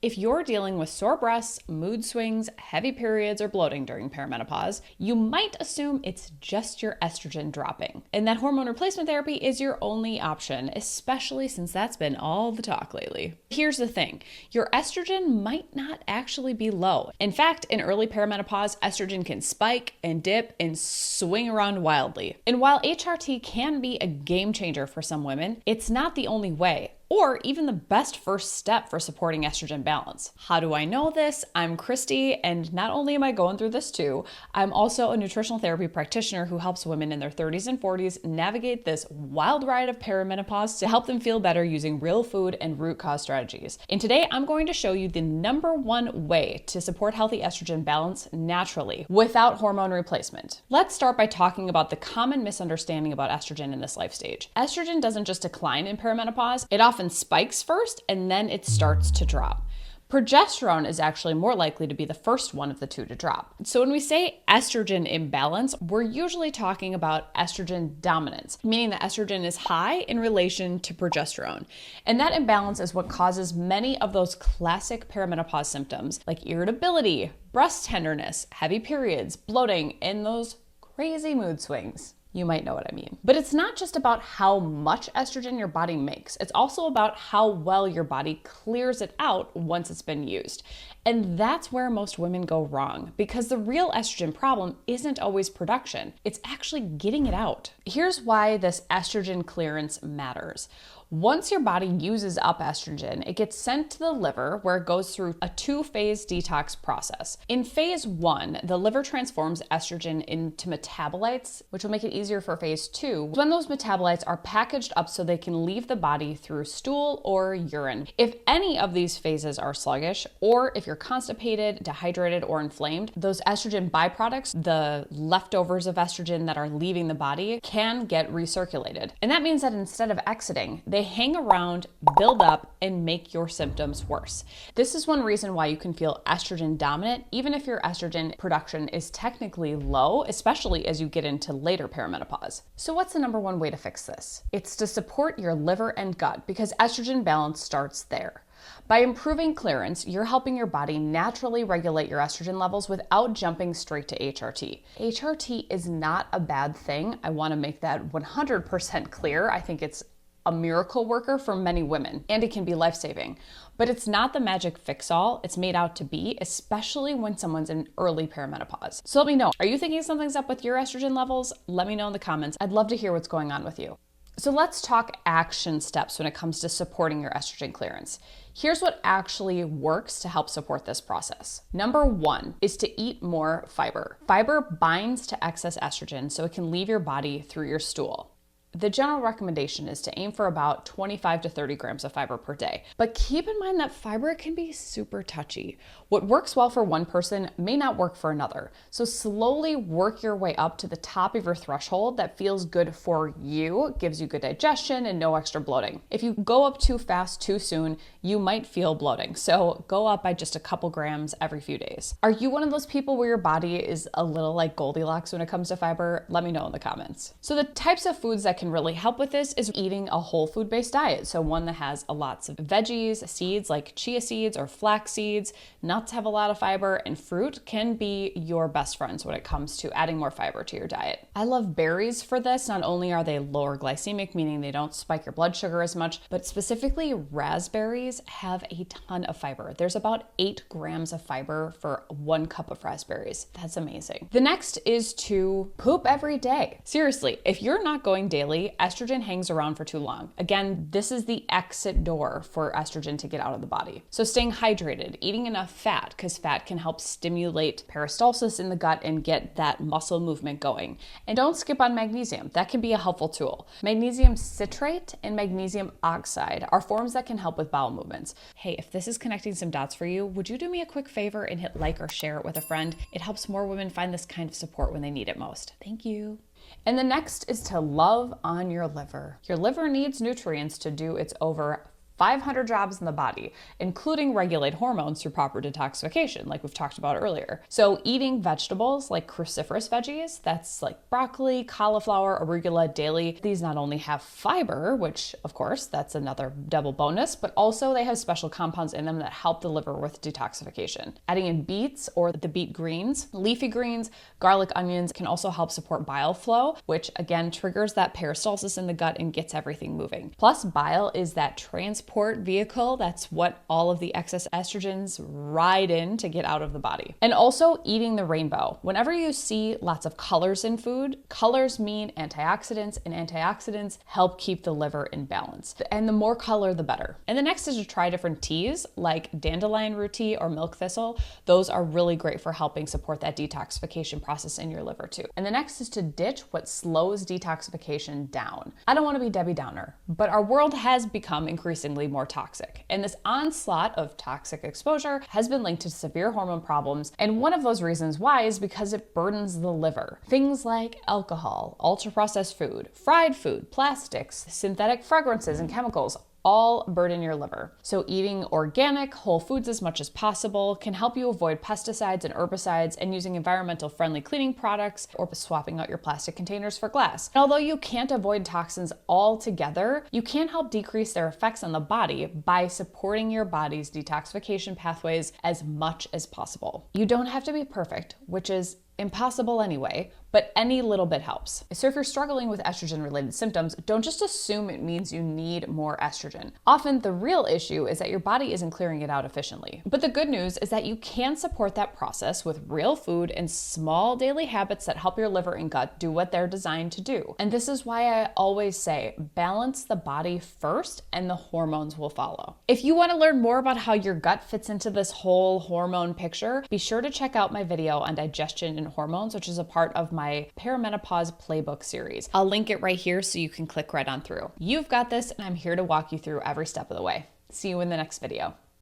If you're dealing with sore breasts, mood swings, heavy periods, or bloating during perimenopause, you might assume it's just your estrogen dropping, and that hormone replacement therapy is your only option, especially since that's been all the talk lately. Here's the thing, your estrogen might not actually be low. In fact, in early perimenopause, estrogen can spike and dip and swing around wildly. And while HRT can be a game changer for some women, it's not the only way, or even the best first step for supporting estrogen balance. How do I know this? I'm Christy, and not only am I going through this too, I'm also a nutritional therapy practitioner who helps women in their 30s and 40s navigate this wild ride of perimenopause to help them feel better using real food and root cause strategies. And today I'm going to show you the #1 way to support healthy estrogen balance naturally without hormone replacement. Let's start by talking about the common misunderstanding about estrogen in this life stage. Estrogen doesn't just decline in perimenopause, it often spikes first and then it starts to drop. Progesterone is actually more likely to be the first one of the two to drop. So when we say estrogen imbalance, we're usually talking about estrogen dominance, meaning that estrogen is high in relation to progesterone. And that imbalance is what causes many of those classic perimenopause symptoms like irritability, breast tenderness, heavy periods, bloating, and those crazy mood swings. You might know what I mean. But it's not just about how much estrogen your body makes. It's also about how well your body clears it out once it's been used. And that's where most women go wrong, because the real estrogen problem isn't always production. It's actually getting it out. Here's why this estrogen clearance matters. Once your body uses up estrogen, it gets sent to the liver where it goes through a 2-phase detox process. In phase 1, the liver transforms estrogen into metabolites, which will make it easier for phase 2, when those metabolites are packaged up so they can leave the body through stool or urine. If any of these phases are sluggish, or if you're constipated, dehydrated, or inflamed, those estrogen byproducts, the leftovers of estrogen that are leaving the body, can get recirculated. And that means that instead of exiting, they hang around, build up, and make your symptoms worse. This is one reason why you can feel estrogen dominant, even if your estrogen production is technically low, especially as you get into later perimenopause. So what's the #1 way to fix this? It's to support your liver and gut, because estrogen balance starts there. By improving clearance, you're helping your body naturally regulate your estrogen levels without jumping straight to HRT. HRT is not a bad thing. I want to make that 100% clear. I think it's a miracle worker for many women, and it can be life-saving. But it's not the magic fix-all it's made out to be, especially when someone's in early perimenopause. So let me know, are you thinking something's up with your estrogen levels? Let me know in the comments. I'd love to hear what's going on with you. So let's talk action steps when it comes to supporting your estrogen clearance. Here's what actually works to help support this process. #1 is to eat more fiber. Fiber binds to excess estrogen so it can leave your body through your stool. The general recommendation is to aim for about 25 to 30 grams of fiber per day. But keep in mind that fiber can be super touchy. What works well for one person may not work for another. So slowly work your way up to the top of your threshold that feels good for you, gives you good digestion and no extra bloating. If you go up too fast too soon, you might feel bloating. So go up by just a couple grams every few days. Are you one of those people where your body is a little like Goldilocks when it comes to fiber? Let me know in the comments. So the types of foods that can really help with this is eating a whole food based diet. So one that has lots of veggies, seeds like chia seeds or flax seeds. Nuts have a lot of fiber, and fruit can be your best friends when it comes to adding more fiber to your diet. I love berries for this. Not only are they lower glycemic, meaning they don't spike your blood sugar as much, but specifically raspberries have a ton of fiber. There's about 8 grams of fiber for 1 cup of raspberries. That's amazing. The next is to poop every day. Seriously, if you're not going daily, estrogen hangs around for too long. Again, this is the exit door for estrogen to get out of the body. So staying hydrated, eating enough fat, because fat can help stimulate peristalsis in the gut and get that muscle movement going. And don't skip on magnesium. That can be a helpful tool. Magnesium citrate and magnesium oxide are forms that can help with bowel movements. Hey, if this is connecting some dots for you, would you do me a quick favor and hit like or share it with a friend? It helps more women find this kind of support when they need it most. Thank you. And the next is to love on your liver. Your liver needs nutrients to do its over 500 jobs in the body, including regulate hormones through proper detoxification, like we've talked about earlier. So eating vegetables like cruciferous veggies, that's like broccoli, cauliflower, arugula daily, these not only have fiber, which of course that's another double bonus, but also they have special compounds in them that help the liver with detoxification. Adding in beets or the beet greens, leafy greens, garlic, onions can also help support bile flow, which again triggers that peristalsis in the gut and gets everything moving. Plus, bile is that transport vehicle. That's what all of the excess estrogens ride in to get out of the body. And also eating the rainbow. Whenever you see lots of colors in food, colors mean antioxidants, and antioxidants help keep the liver in balance. And the more color, the better. And the next is to try different teas like dandelion root tea or milk thistle. Those are really great for helping support that detoxification process in your liver too. And the next is to ditch what slows detoxification down. I don't want to be Debbie Downer, but our world has become increasingly more toxic. And this onslaught of toxic exposure has been linked to severe hormone problems. And one of those reasons why is because it burdens the liver. Things like alcohol, ultra-processed food, fried food, plastics, synthetic fragrances, and chemicals all burden your liver. So eating organic, whole foods as much as possible can help you avoid pesticides and herbicides, and using environmental friendly cleaning products or swapping out your plastic containers for glass. And although you can't avoid toxins altogether, you can help decrease their effects on the body by supporting your body's detoxification pathways as much as possible. You don't have to be perfect, which is impossible anyway, but any little bit helps. So if you're struggling with estrogen-related symptoms, don't just assume it means you need more estrogen. Often the real issue is that your body isn't clearing it out efficiently. But the good news is that you can support that process with real food and small daily habits that help your liver and gut do what they're designed to do. And this is why I always say, balance the body first and the hormones will follow. If you want to learn more about how your gut fits into this whole hormone picture, be sure to check out my video on digestion and hormones, which is a part of my Perimenopause playbook series. I'll link it right here so you can click right on through. You've got this, and I'm here to walk you through every step of the way. See you in the next video.